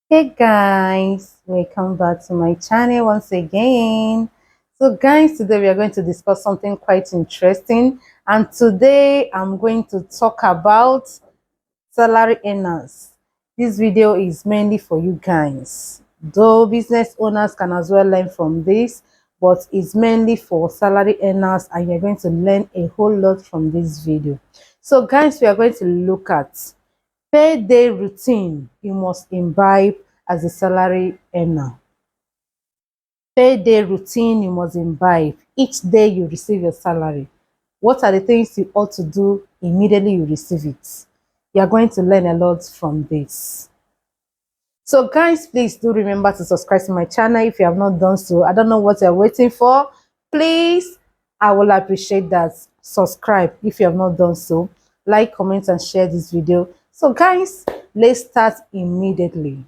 Hey guys, welcome back to my channel once again. So guys, today we are going to discuss something quite interesting, and today I'm going to talk about salary earners. This video is mainly for you guys, though business owners can as well learn from this, but it's mainly for salary earners and you're going to learn a whole lot from this video. So guys, we are going to look at payday routine you must imbibe as a salary earner. Payday routine you must imbibe each day you receive your salary. What are the things you ought to do immediately you receive it? You are going to learn a lot from this. So guys, please do remember to subscribe to my channel if you have not done so. I don't know what you're waiting for. Please, I will appreciate that. Subscribe if you have not done so. Like, comment, and share this video. So guys, let's start immediately.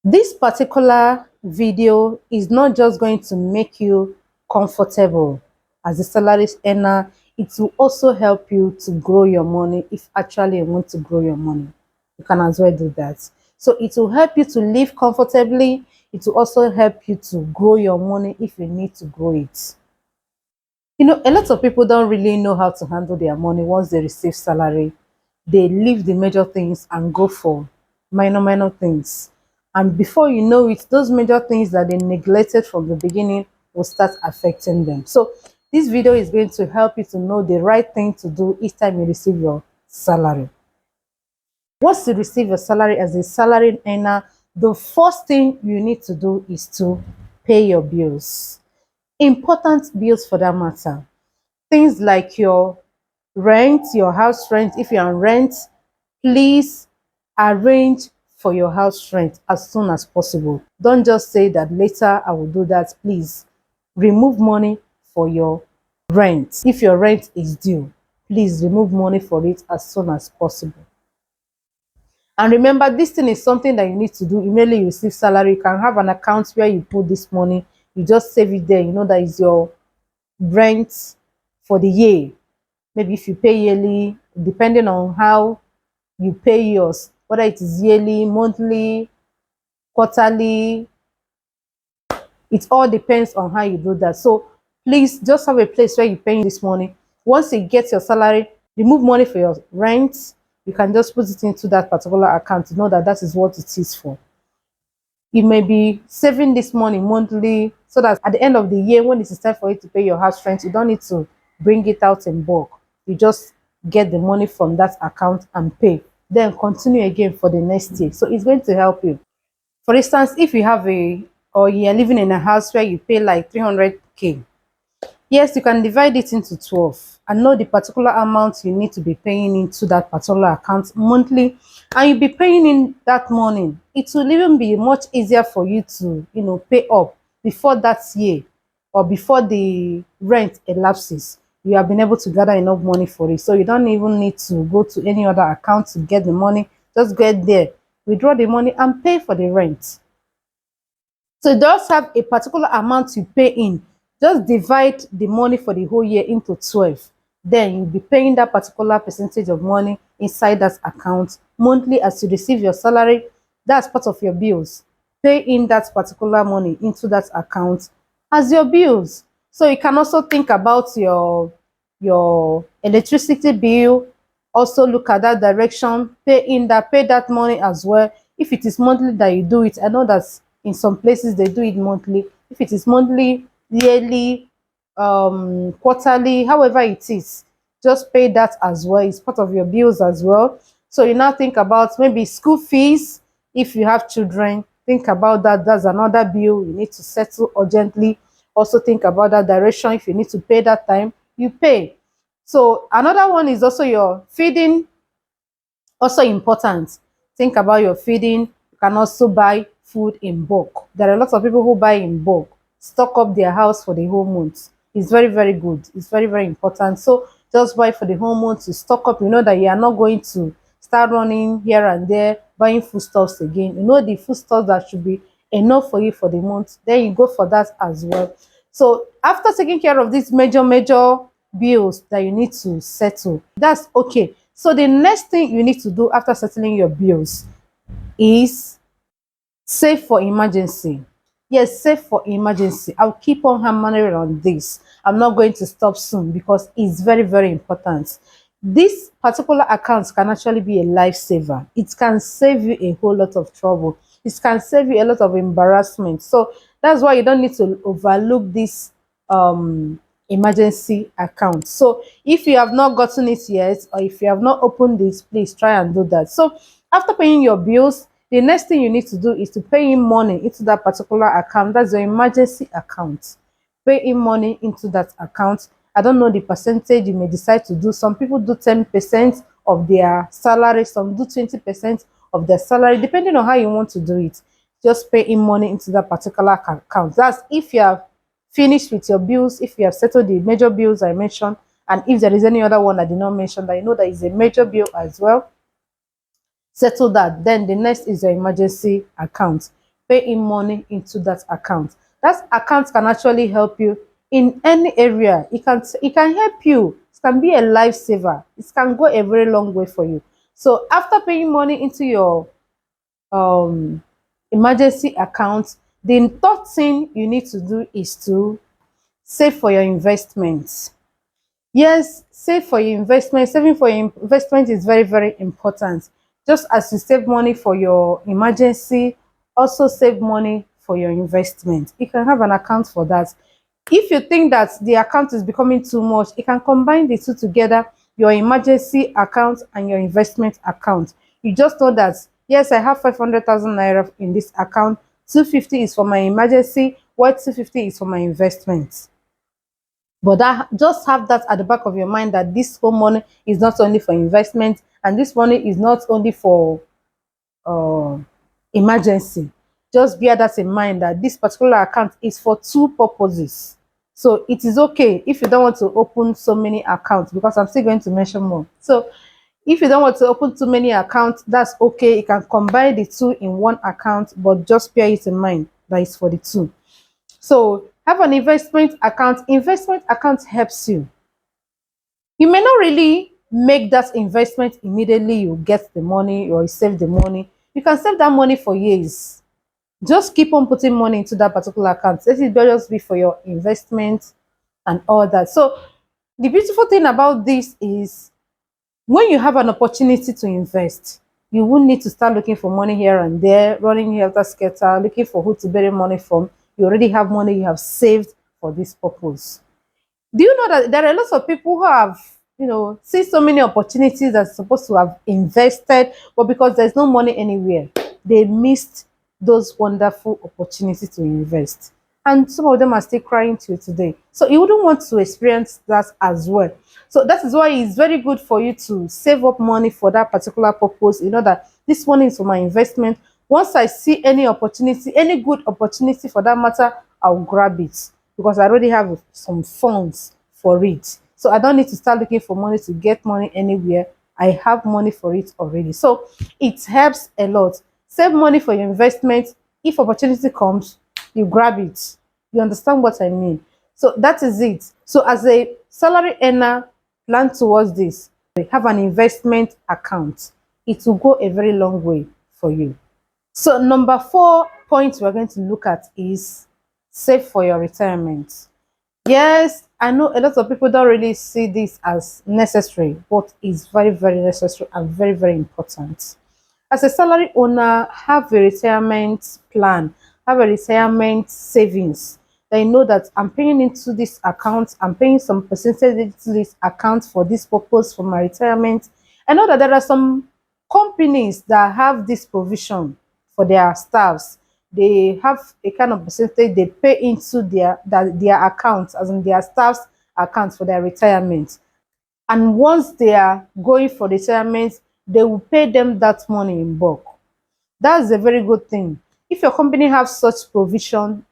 This particular video is not just going to make you comfortable as a salary earner, it will also help you to grow your money if actually you want to grow your money. You can as well do that. So it will help you to live comfortably. It will also help you to grow your money if you need to grow it. You know, a lot of people don't really know how to handle their money once they receive salary. They leave the major things and go for minor things. And before you know it, those major things that they neglected from the beginning will start affecting them. So this video is going to help you to know the right thing to do each time you receive your salary. Once you receive your salary as a salary earner, the first thing you need to do is to pay your bills. Important bills for that matter. Things like your rent, your house rent. If you're on rent, please arrange for your house rent as soon as possible. Don't just say that later I will do that. Please remove money for your rent. If your rent is due, please remove money for it as soon as possible. And remember, this thing is something that you need to do immediately you receive salary. You can have an account where you put this money, you just save it there. You know that is your rent for the year. Maybe if you pay yearly, depending on how you pay yours, whether it is yearly, monthly, quarterly, it all depends on how you do that. So please just have a place where you're paying this money. Once you get your salary, remove money for your rent. You can just put it into that particular account to know that that is what it is for. You may be saving this money monthly so that at the end of the year, when it is time for you to pay your house rent, you don't need to bring it out in bulk. You just get the money from that account and pay. Then continue again for the next year. So it's going to help you. For instance, if you have or you're living in a house where you pay like 300K, yes, you can divide it into 12 and know the particular amount you need to be paying into that particular account monthly, and you'll be paying in that money. It will even be much easier for you to, pay up before that year or before the rent elapses. You have been able to gather enough money for it. So you don't even need to go to any other account to get the money. Just get there, withdraw the money and pay for the rent. So it does have a particular amount you pay in. Just divide the money for the whole year into 12. Then you'll be paying that particular percentage of money inside that account monthly as you receive your salary. That's part of your bills. Pay in that particular money into that account as your bills. So you can also think about your electricity bill. Also look at that direction, pay that money as well. If it is monthly that you do it, I know that in some places they do it monthly. If it is monthly, yearly, quarterly, however it is, just pay that as well. It's part of your bills as well. So you now think about maybe school fees. If you have children, think about that. That's another bill you need to settle urgently. Also think about that direction. If you need to pay that time, you pay. So another one is also your feeding, also important. Think about your feeding. You can also buy food in bulk. There are lots of people who buy in bulk, stock up their house for the whole month. It's very good. It's very important. So just buy for the whole month to stock up. You know that you are not going to start running here and there buying foodstuffs again. You know the foodstuffs that should be enough for you for the month. Then you go for that as well. So after taking care of these major bills that you need to settle, that's okay. So the next thing you need to do after settling your bills is Save for emergency. Yes, save for emergency. I'll keep on hammering on this. I'm not going to stop soon because it's very, very important. This particular account can actually be a lifesaver. It can save you a whole lot of trouble. It can save you a lot of embarrassment. So that's why you don't need to overlook this emergency account. So if you have not gotten it yet, or if you have not opened this, please try and do that. So after paying your bills, the next thing you need to do is to pay in money into that particular account. That's your emergency account. Pay in money into that account. I don't know the percentage you may decide to do. Some people do 10% of their salary, some do 20% of their salary, depending on how you want to do it. Just pay in money into that particular account. That's if you have finished with your bills, if you have settled the major bills I mentioned, and if there is any other one I did not mention that you know that is a major bill as well, settle that. Then the next is your emergency account. Pay in money into that account. That account can actually help you in any area. It can help you. It can be a lifesaver. It can go a very long way for you. So after paying money into your um emergency account, the third thing you need to do is to save for your investments. Yes, save for your investment. Saving for your investment is very, very important. Just as you save money for your emergency, also save money for your investment. You can have an account for that. If you think that the account is becoming too much, you can combine the two together, your emergency account and your investment account. You just know that, yes, I have 500,000 naira in this account, 250 is for my emergency, while 250 is for my investment. But that, just have that at the back of your mind that this whole money is not only for investment and this money is not only for uh, emergency. Just bear that in mind that this particular account is for two purposes. So it is okay if you don't want to open so many accounts, because I'm still going to mention more. So if you don't want to open too many accounts, that's okay. You can combine the two in one account, but just bear it in mind that it's for the two. So have an investment account. Investment account helps you. You may not really make that investment immediately you get the money or you save the money. You can save that money for years. Just keep on putting money into that particular account. Let it just be for your investment and all that. So the beautiful thing about this is when you have an opportunity to invest, you won't need to start looking for money here and there, running helter skelter, looking for who to borrow money from. You already have money you have saved for this purpose. Do you know that there are lots of people who have, seen so many opportunities that's supposed to have invested, but because there's no money anywhere, they missed those wonderful opportunities to invest. And some of them are still crying to you today. So you wouldn't want to experience that as well. So that is why it's very good for you to save up money for that particular purpose. You know that this money is for my investment. Once I see any opportunity, any good opportunity for that matter, I'll grab it because I already have some funds for it. So I don't need to start looking for money to get money anywhere. I have money for it already. So it helps a lot. Save money for your investment. If opportunity comes, you grab it. You understand what I mean? So that is it. So as a salary earner, plan towards this. Have an investment account. It will go a very long way for you. So number 4 point we're going to look at is save for your retirement. Yes, I know a lot of people don't really see this as necessary, but it's very, very necessary and very, very important. As a salary owner, have a retirement plan, have a retirement savings. They know that I'm paying into this account, I'm paying some percentage into this account for this purpose for my retirement. I know that there are some companies that have this provision for their staffs. They have a kind of percentage they pay into their accounts, as in their staff's accounts for their retirement. And once they are going for retirement, they will pay them that money in bulk. That's a very good thing. If your company has such provision,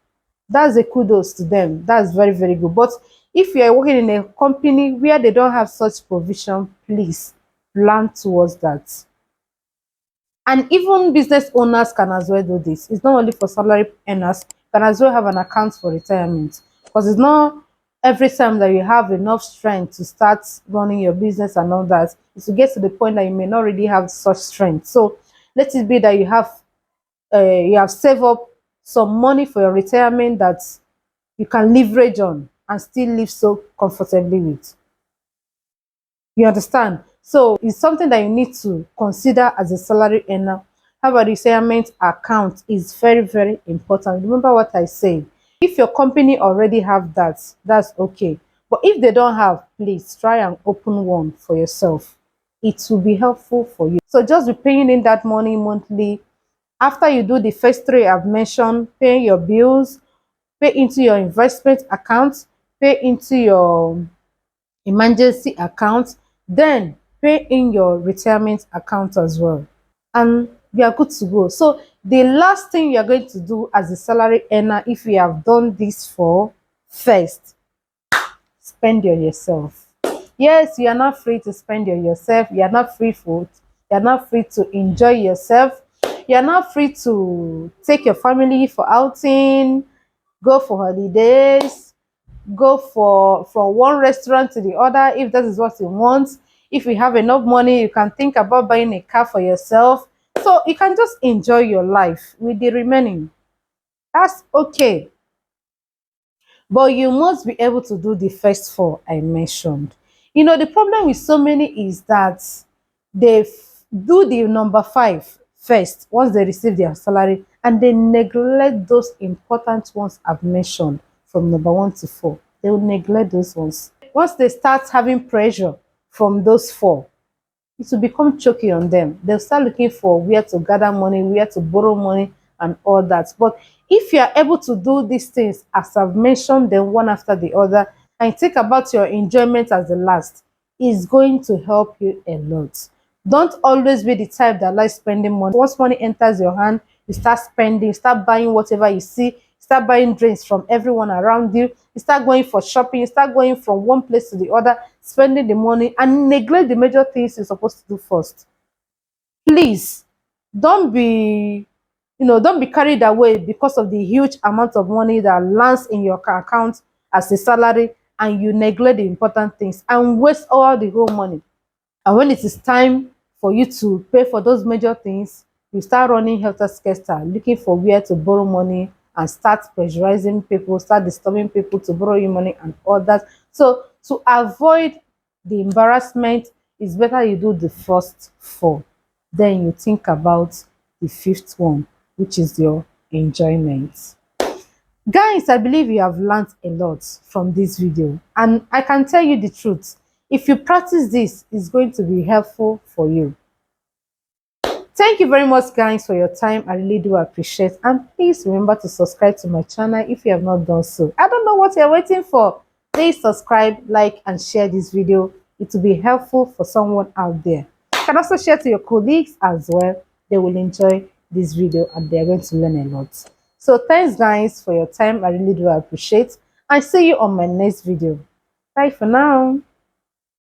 that's a kudos to them. That's very, very good. But if you are working in a company where they don't have such provision, please plan towards that. And even business owners can as well do this. It's not only for salary earners, you can as well have an account for retirement. Because it's not every time that you have enough strength to start running your business and all that. It's to get to the point that you may not really have such strength. So let it be that you have you have saved up some money for your retirement that you can leverage on and still live so comfortably with. You understand? So it's something that you need to consider as a salary earner. Have a retirement account is very, very important. Remember what I say. If your company already have that, that's okay. But if they don't have, please try and open one for yourself. It will be helpful for you. So just be paying in that money monthly. After you do the first three I've mentioned, pay your bills, pay into your investment account, pay into your emergency account, then pay in your retirement account as well. And you are good to go. So the last thing you're going to do as a salary earner, if you have done this for first, spend on yourself. Yes, you are not free to spend on yourself. You are not free for you are not free to enjoy yourself. You are not free to take your family for outing, go for holidays, go for from one restaurant to the other if that is what you want. If you have enough money, you can think about buying a car for yourself. So you can just enjoy your life with the remaining. That's okay. But you must be able to do the first four I mentioned. You know, the problem with so many is that they do the number five first once they receive their salary and they neglect those important ones I've mentioned from number one to four. They will neglect those ones. Once they start having pressure from those four, it will become choky on them. They'll start looking for where to gather money, where to borrow money, and all that. But if you are able to do these things, as I've mentioned them one after the other, and think about your enjoyment as the last, is going to help you a lot. Don't always be the type that likes spending money. Once money enters your hand, you start spending, start buying whatever you see, start buying drinks from everyone around you, you start going for shopping, you start going from one place to the other, spending the money, and neglect the major things you're supposed to do first. Please, don't be don't be carried away because of the huge amount of money that lands in your account as a salary, and you neglect the important things and waste all the whole money. And when it is time for you to pay for those major things, you start running helter-skelter, looking for where to borrow money and start pressurizing people, start disturbing people to borrow you money and all that. So to avoid the embarrassment, it's better you do the first four. Then you think about the fifth one, which is your enjoyment. Guys, I believe you have learned a lot from this video, and I can tell you the truth. If you practice this, it's going to be helpful for you. Thank you very much, guys, for your time. I really do appreciate it. And please remember to subscribe to my channel if you have not done so. I don't know what you're waiting for. Please subscribe, like, and share this video. It will be helpful for someone out there. You can also share to your colleagues as well. They will enjoy this video and they're going to learn a lot. So thanks, guys, for your time. I really do appreciate it. I see you on my next video. Bye for now.